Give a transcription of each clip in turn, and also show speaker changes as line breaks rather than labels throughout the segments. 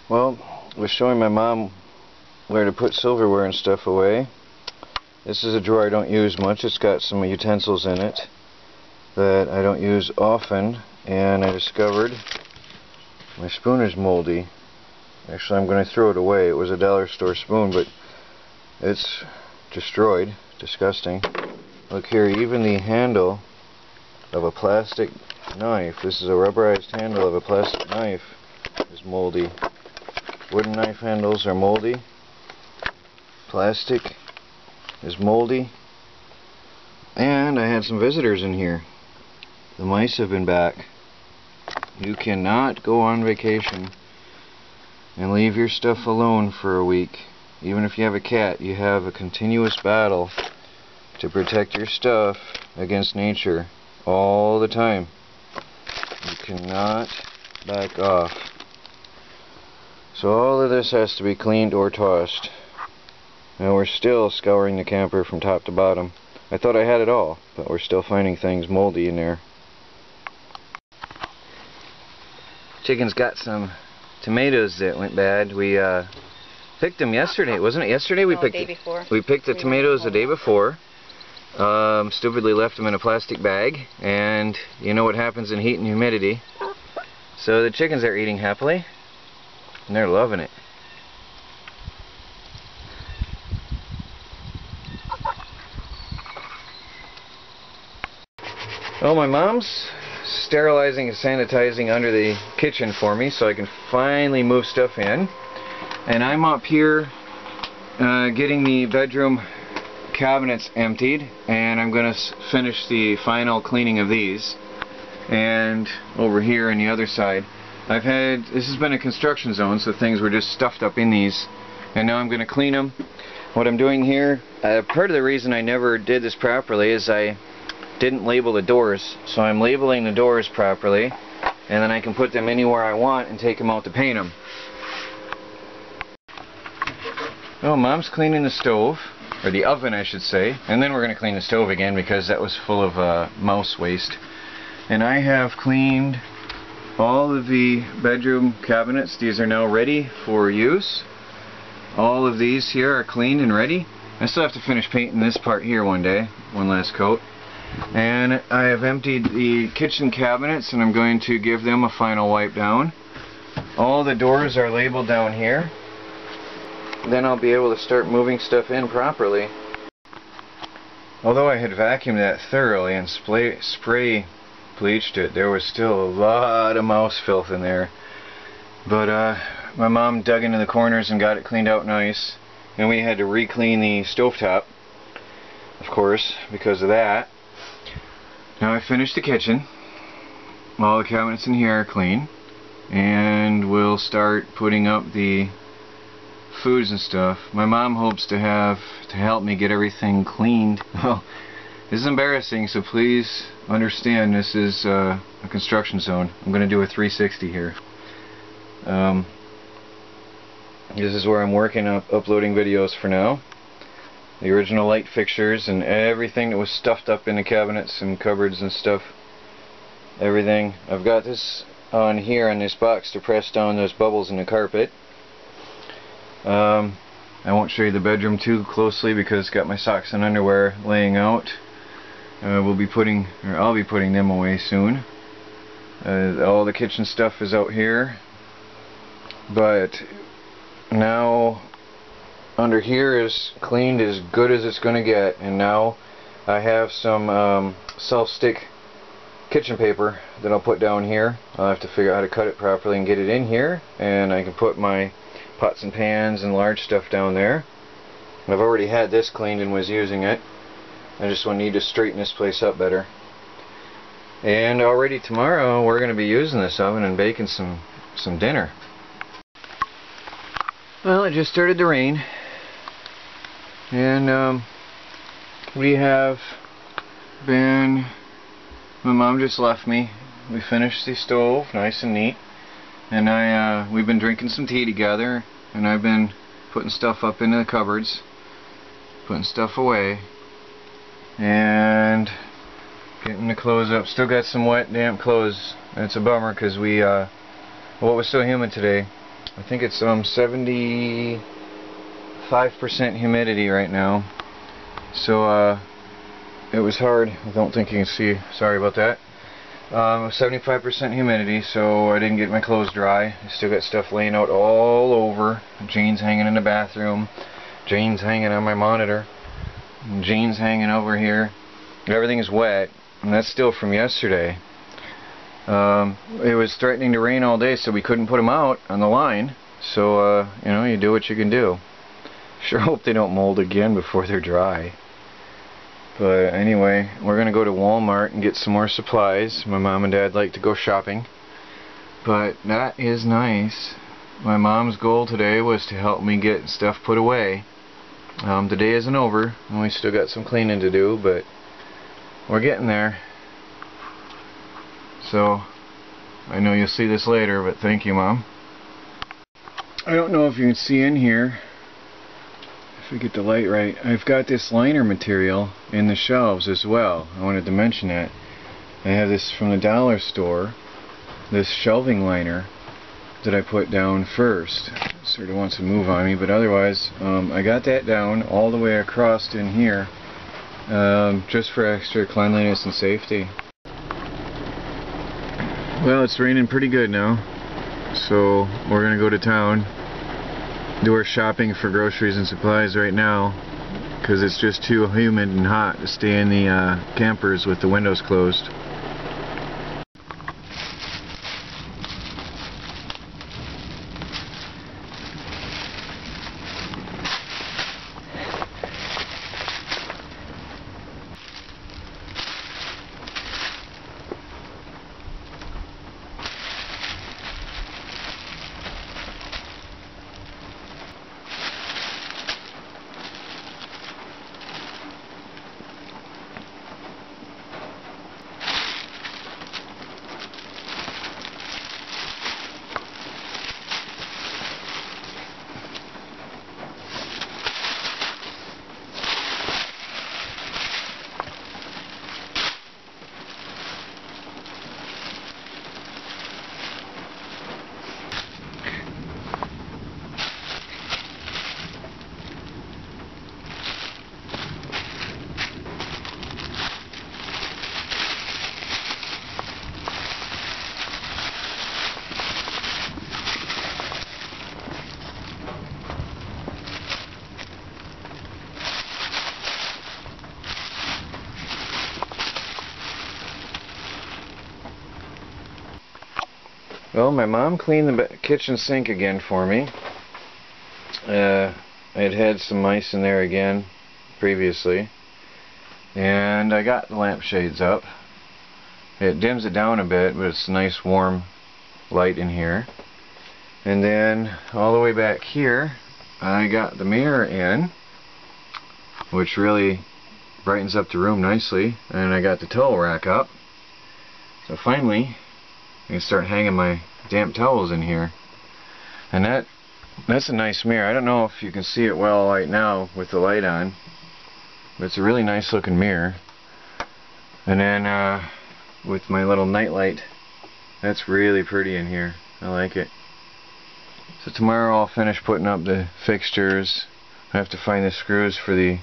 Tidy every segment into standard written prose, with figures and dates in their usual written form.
Well, I was showing my mom where to put silverware and stuff away. This is a drawer I don't use much. It's got some utensils in it that I don't use often, and I discovered my spoon is moldy. Actually, I'm going to throw it away. It was a dollar store spoon, but it's destroyed. Disgusting. Look here, even the handle of a plastic knife, this is a rubberized handle of a plastic knife, is moldy. Wooden knife handles are moldy. Plastic is moldy. And I had some visitors in here. The mice have been back. You cannot go on vacation and leave your stuff alone for a week. Even if you have a cat, you have a continuous battle to protect your stuff against nature all the time. You cannot back off. So all of this has to be cleaned or tossed. Now we're still scouring the camper from top to bottom. I thought I had it all, but we're still finding things moldy in there. Chicken's got some tomatoes that went bad. We picked them yesterday. Wasn't it yesterday?
No, the day before.
We picked the tomatoes the day before. Stupidly left them in a plastic bag, and you know what happens in heat and humidity. So the chickens are eating happily, and they're loving it. Well, my mom's sterilizing and sanitizing under the kitchen for me so I can finally move stuff in. And I'm up here getting the bedroom cabinets emptied, and I'm going to finish the final cleaning of these. And over here on the other side, this has been a construction zone, so things were just stuffed up in these, and now I'm going to clean them. What I'm doing here, part of the reason I never did this properly is I didn't label the doors, so I'm labeling the doors properly, and then I can put them anywhere I want and take them out to paint them. Oh, Mom's cleaning the stove, or the oven I should say, and then we're going to clean the stove again because that was full of mouse waste. And I have cleaned all of the bedroom cabinets. These are now ready for use. All of these here are cleaned and ready. I still have to finish painting this part here one last coat. And I have emptied the kitchen cabinets, and I'm going to give them a final wipe down. All the doors are labeled down here. Then I'll be able to start moving stuff in properly. Although I had vacuumed that thoroughly and spray bleached it, there was still a lot of mouse filth in there. But my mom dug into the corners and got it cleaned out nice. And we had to re-clean the stovetop, of course, because of that. Now I finished the kitchen. All the cabinets in here are clean, and we'll start putting up the foods and stuff. My mom hopes to help me get everything cleaned. Well, this is embarrassing, so please understand this is a construction zone. I'm going to do a 360 here. This is where I'm working up uploading videos for now. The original light fixtures and everything that was stuffed up in the cabinets and cupboards and stuff. Everything. I've got this on here in this box to press down those bubbles in the carpet. I won't show you the bedroom too closely because it's got my socks and underwear laying out. I'll be putting them away soon. All the kitchen stuff is out here. But now under here is cleaned as good as it's going to get, and now I have some self-stick kitchen paper that I'll put down here. I'll have to figure out how to cut it properly and get it in here, and I can put my pots and pans and large stuff down there. I've already had this cleaned and was using it. I just need to straighten this place up better. And already tomorrow we're going to be using this oven and baking some dinner. Well, it just started to rain. And we have been, my mom just left me. We finished the stove, nice and neat. And we've been drinking some tea together, and I've been putting stuff up into the cupboards, putting stuff away, and getting the clothes up. Still got some wet, damp clothes. And it's a bummer because what was so humid today, I think it's 75% humidity right now. So it was hard. I don't think you can see. Sorry about that. 75% humidity, so I didn't get my clothes dry. I still got stuff laying out all over. Jeans hanging in the bathroom, jeans hanging on my monitor, jeans hanging over here. Everything is wet, and that's still from yesterday. It was threatening to rain all day, so we couldn't put them out on the line. So you know, you do what you can do. Sure hope they don't mold again before they're dry. But anyway, we're going to go to Walmart and get some more supplies. My mom and dad like to go shopping. But that is nice. My mom's goal today was to help me get stuff put away. The day isn't over, and we still got some cleaning to do, but we're getting there. So, I know you'll see this later, but thank you, Mom. I don't know if you can see in here. If we get the light right, I've got this liner material in the shelves as well. I wanted to mention that. I have this from the dollar store, this shelving liner that I put down first. It sort of wants to move on me, but otherwise I got that down all the way across in here just for extra cleanliness and safety. Well, it's raining pretty good now, so we're gonna go to town, do our shopping for groceries and supplies right now, because it's just too humid and hot to stay in the campers with the windows closed. Well, my mom cleaned the kitchen sink again for me. It had some mice in there again previously. And I got the lampshades up. It dims it down a bit, but it's a nice warm light in here. And then all the way back here, I got the mirror in, which really brightens up the room nicely. And I got the towel rack up. So finally, I can start hanging my damp towels in here. And that's a nice mirror. I don't know if you can see it well right now with the light on, but it's a really nice looking mirror. And then with my little night light, that's really pretty in here. I like it. So tomorrow I'll finish putting up the fixtures. I have to find the screws for the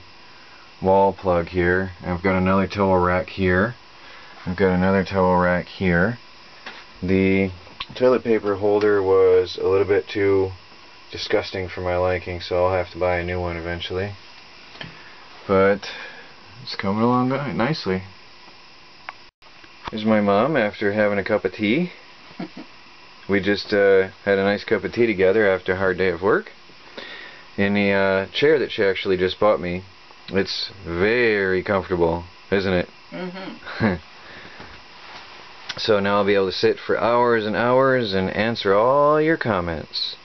wall plug here. I've got another towel rack here. I've got another towel rack here. The toilet paper holder was a little bit too disgusting for my liking, so I'll have to buy a new one eventually. But it's coming along nicely. Here's my mom after having a cup of tea. We just had a nice cup of tea together after a hard day of work. In the chair that she actually just bought me. It's very comfortable, isn't it? Mm-hmm. So now I'll be able to sit for hours and hours and answer all your comments.